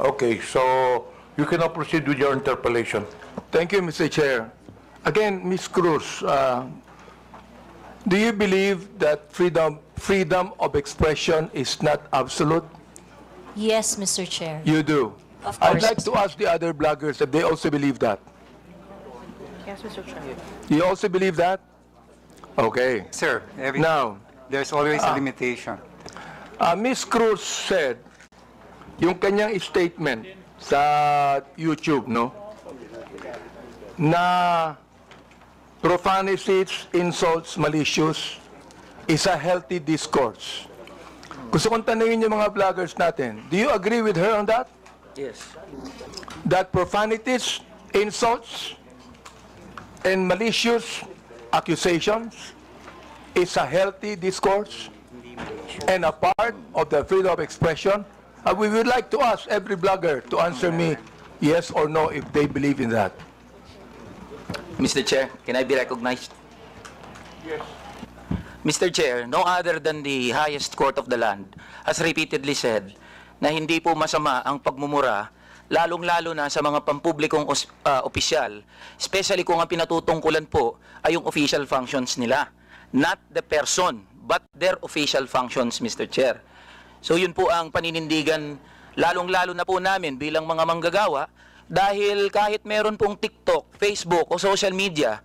Okay, so you cannot proceed with your interpellation. Thank you, Mr. Chair. Again, Ms. Cruz, do you believe that freedom of expression is not absolute? Yes, Mr. Chair. You do. Of I'd course, like to ask the other bloggers if they also believe that. Yes, Mr. Chair. You also believe that? Okay. Sir, Now, there's always a limitation. Ms. Cruz said, yung kanyang statement sa YouTube, no? Na profanities, insults, malicious is a healthy discourse. Gusto kong tanungin yung mga vloggers natin, do you agree with her on that? Yes. That profanities, insults, and malicious accusations is a healthy discourse and a part of the freedom of expression? We would like to ask every blogger to answer me yes or no if they believe in that. Mr. Chair, can I be recognized? Yes. Mr. Chair, no other than the highest court of the land has repeatedly said na hindi po masama ang pagmumura, lalong-lalo na sa mga pampublikong opisyal, especially kung ang pinatutungkulan po ay yung official functions nila. Not the person, but their official functions, Mr. Chair. So yun po ang paninindigan, lalong-lalo na po namin bilang mga manggagawa, dahil kahit meron pong TikTok, Facebook o social media,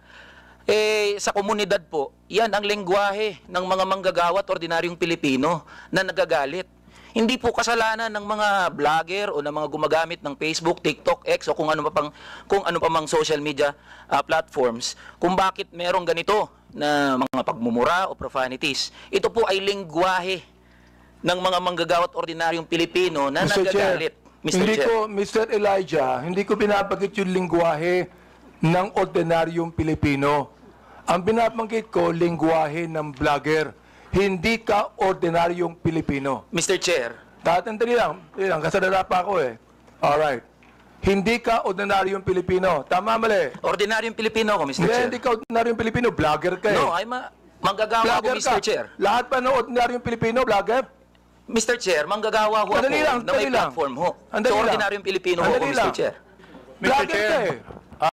sa komunidad po, yan ang lengguwahe ng mga manggagawa at ordinaryong Pilipino na nagagalit. Hindi po kasalanan ng mga vlogger o ng mga gumagamit ng Facebook, TikTok, X o kung ano pa mang social media platforms kung bakit merong ganito na mga pagmumura o profanities. Ito po ay lengguwahe ng mga manggagawa at ordinaryong Pilipino na nagagalit. Hindi ko, Mr. Elijah, hindi ko binabagit yung lingwahe ng ordinaryong Pilipino. Ang binabanggit ko, lingwahe ng vlogger. Hindi ka ordinaryong Pilipino. Mr. Chair. Tatandali lang, kasadara pa ako eh. Alright. Hindi ka ordinaryong Pilipino. Tama, mali? Ordinaryong Pilipino ako, Mr. Chair. Hindi ka ordinaryong Pilipino, vlogger ka eh. No, manggagawa ako, Mr. Chair. Lahat pa ng ordinaryong Pilipino, vlogger? Mr. Chair, manggagawa ho ako na may platform ho. So, ordinaryong Pilipino ho ako, Mr. Chair. Vlogger ka eh.